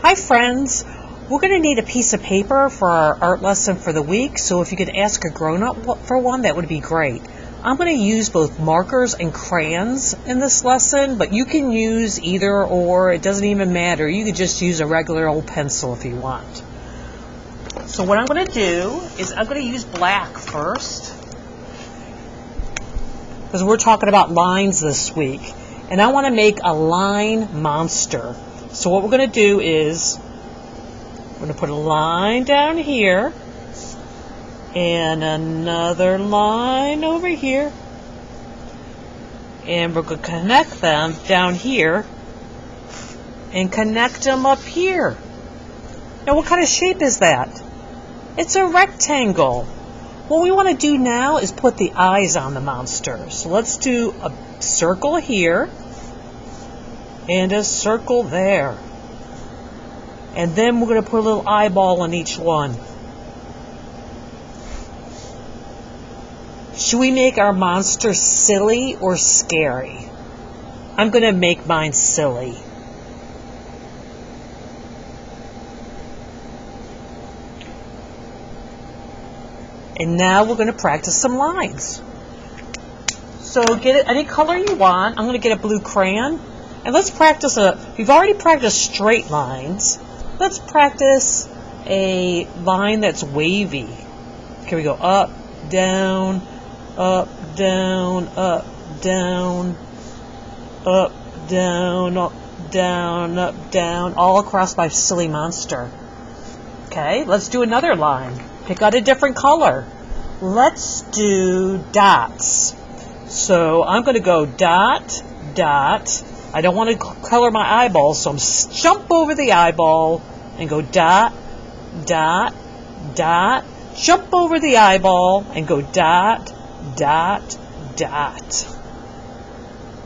Hi friends, we're going to need a piece of paper for our art lesson for the week, so if you could ask a grown-up for one, that would be great. I'm going to use both markers and crayons in this lesson, but you can use either or, it doesn't even matter. You could just use a regular old pencil if you want. So what I'm going to do is I'm going to use black first, because we're talking about lines this week, and I want to make a line monster. So what we're going to do is we're going to put a line down here and another line over here, and we're going to connect them down here and connect them up here. Now what kind of shape is that? It's a rectangle. What we want to do now is put the eyes on the monster. So let's do a circle here and a circle there. And then we're going to put a little eyeball on each one. Should we make our monster silly or scary? I'm going to make mine silly. And now we're going to practice some lines. So get it any color you want. I'm going to get a blue crayon. And let's practice we've already practiced straight lines. Let's practice a line that's wavy. Here we go. Up, down, up, down, up, down, up, down, up, down, up, down, all across my silly monster. Okay, let's do another line. Pick out a different color. Let's do dots. So I'm going to go dot, dot. I don't want to color my eyeballs, so I'm jump over the eyeball and go dot, dot, dot. Jump over the eyeball and go dot, dot, dot.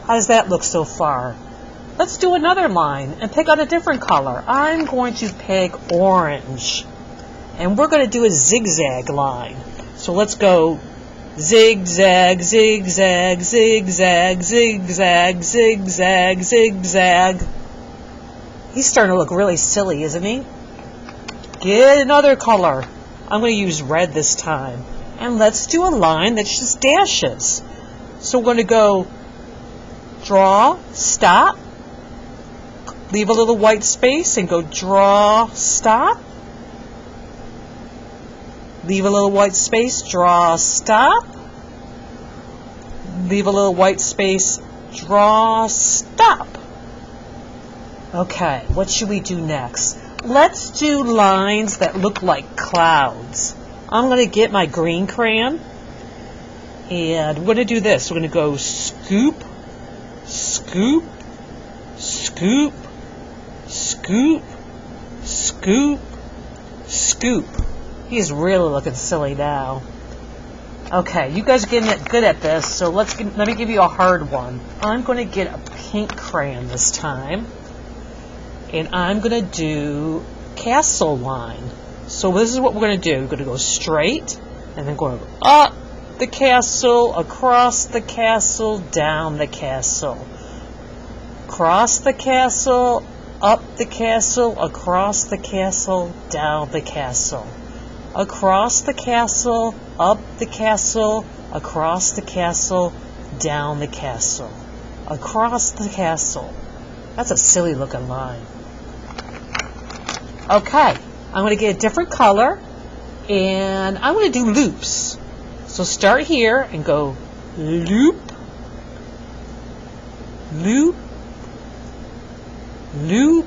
How does that look so far? Let's do another line and pick out a different color. I'm going to pick orange. And we're going to do a zigzag line. So let's go zigzag, zigzag, zigzag, zigzag, zigzag, zigzag. He's starting to look really silly, isn't he? Get another color. I'm going to use red this time. And let's do a line that's just dashes. So we're going to go draw, stop, leave a little white space and go draw, stop. Leave a little white space, draw, stop. Leave a little white space, draw, stop. Okay, what should we do next? Let's do lines that look like clouds. I'm going to get my green crayon, and we're going to do this. We're going to go scoop, scoop, scoop, scoop, scoop, scoop. He's really looking silly now. Okay, you guys are getting good at this, so let me give you a hard one. I'm going to get a pink crayon this time, and I'm going to do castle line. So this is what we're going to do. We're going to go straight, and then go up the castle, across the castle, down the castle. Across the castle, up the castle, across the castle, down the castle. Across the castle, up the castle, across the castle, down the castle. Across the castle. That's a silly looking line. Okay, I'm going to get a different color, and I'm going to do loops. So start here and go loop, loop, loop,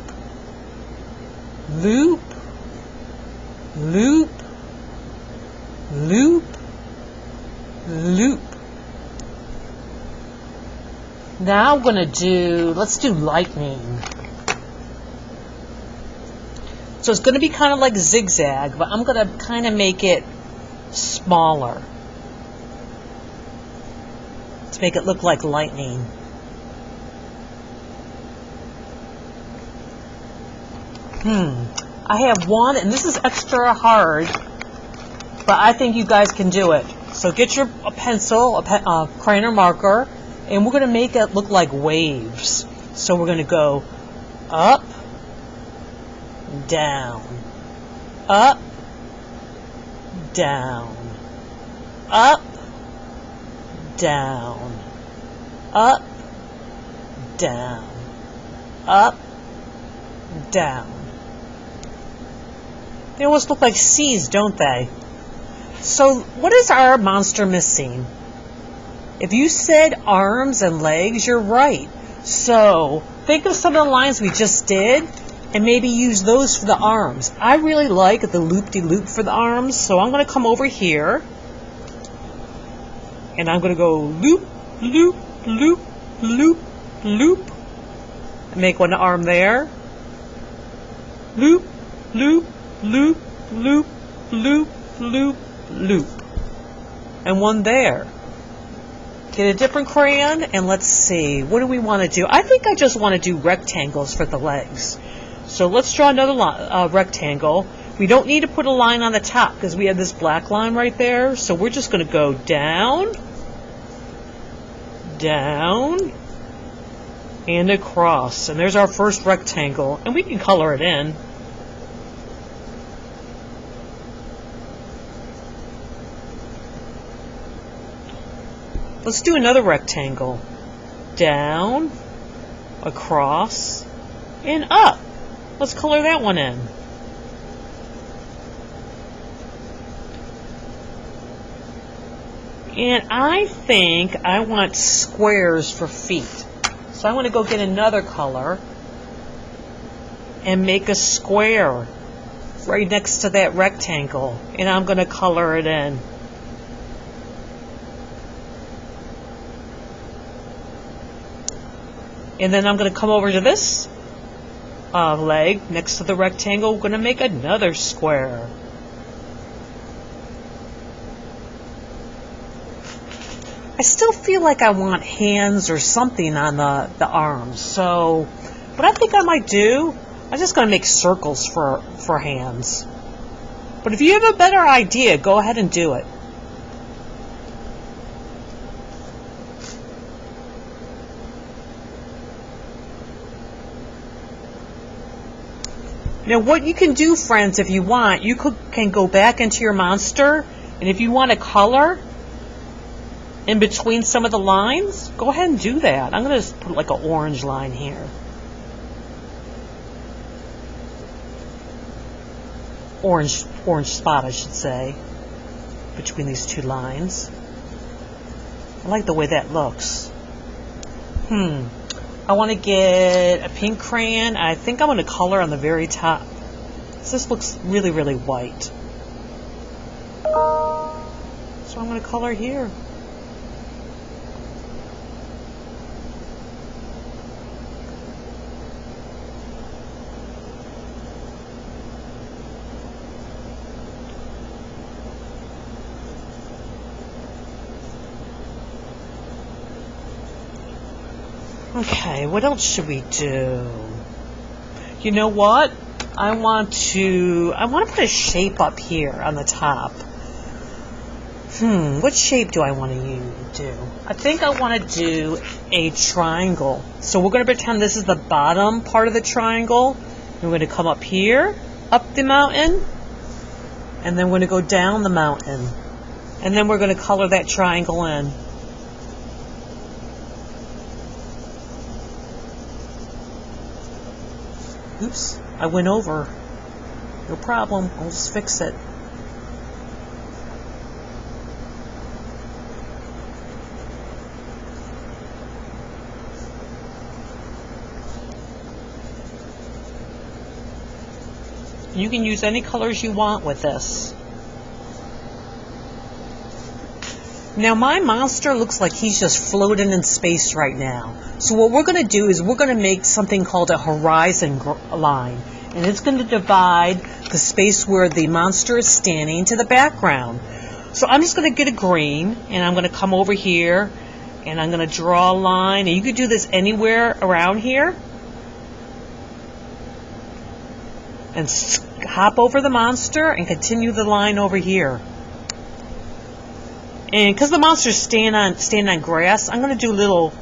loop, loop, loop, loop. Now I'm going to let's do lightning. So it's going to be kind of like zigzag, but I'm going to kind of make it smaller to make it look like lightning. I have one, and this is extra hard, but I think you guys can do it. So get your pencil, a crayon or marker, and we're going to make it look like waves. So we're going to go up, down, up, down, up, down, up, down, up, down. They almost look like C's, don't they? So what is our monster missing? If you said arms and legs, you're right. So think of some of the lines we just did and maybe use those for the arms. I really like the loop-de-loop for the arms, so I'm going to come over here and I'm going to go loop, loop, loop, loop, loop, and make one arm there. Loop, loop, loop, loop, loop, loop, loop, and one there. Get a different crayon and let's see, what do we want to do? I think I just want to do rectangles for the legs. So let's draw another rectangle. We don't need to put a line on the top because we have this black line right there. So we're just going to go down, down, and across. And there's our first rectangle. And we can color it in. Let's do another rectangle. Down, across, and up. Let's color that one in. And I think I want squares for feet. So I want to go get another color and make a square right next to that rectangle. And I'm going to color it in. And then I'm going to come over to this leg next to the rectangle. We're going to make another square. I still feel like I want hands or something on the arms. So what I think I might do, I'm just going to make circles for hands. But if you have a better idea, go ahead and do it. Now what you can do, friends, if you want, you can go back into your monster, and if you want to color in between some of the lines, go ahead and do that. I'm going to put like an orange line here. Orange spot, I should say, between these two lines. I like the way that looks. I want to get a pink crayon. I think I'm going to color on the very top. This looks really, really white. So I'm going to color here. Okay, what else should we do? You know what? I want to put a shape up here on the top. What shape do I want to do? I think I want to do a triangle. So we're going to pretend this is the bottom part of the triangle. We're going to come up here, up the mountain, and then we're going to go down the mountain. And then we're going to color that triangle in. Oops, I went over. No problem, I'll just fix it. You can use any colors you want with this. Now my monster looks like he's just floating in space right now. So what we're going to do is we're going to make something called a horizon line. And it's going to divide the space where the monster is standing to the background. So I'm just going to get a green and I'm going to come over here and I'm going to draw a line. And you could do this anywhere around here. And hop over the monster and continue the line over here. And because the monster's standing on grass, I'm going to do little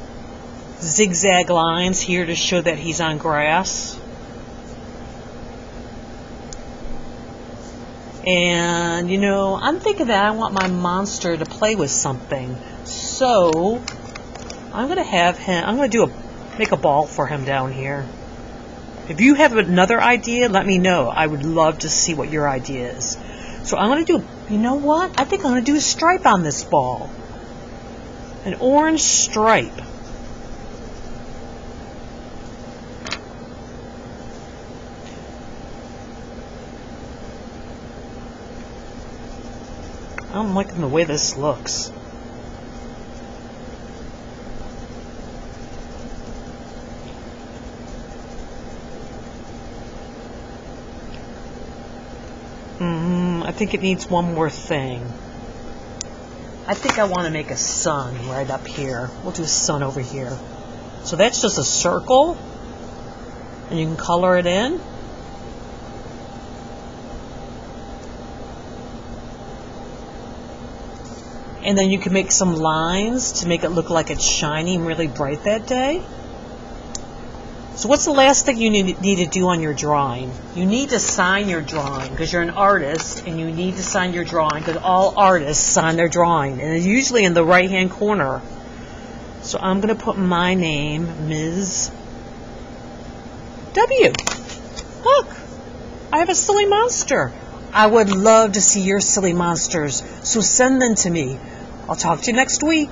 zigzag lines here to show that he's on grass. And, you know, I'm thinking that I want my monster to play with something. So, I'm going to have him, I'm going to make a ball for him down here. If you have another idea, let me know. I would love to see what your idea is. So I'm going to do, you know what? I think I'm going to do a stripe on this ball. An orange stripe. I'm liking the way this looks. I think it needs one more thing. I think I want to make a sun right up here. We'll do a sun over here. So that's just a circle, and you can color it in. And then you can make some lines to make it look like it's shining really bright that day. So what's the last thing you need to do on your drawing? You need to sign your drawing because you're an artist and you need to sign your drawing because all artists sign their drawing. And it's usually in the right-hand corner. So I'm going to put my name, Ms. W. Look, I have a silly monster. I would love to see your silly monsters, so send them to me. I'll talk to you next week.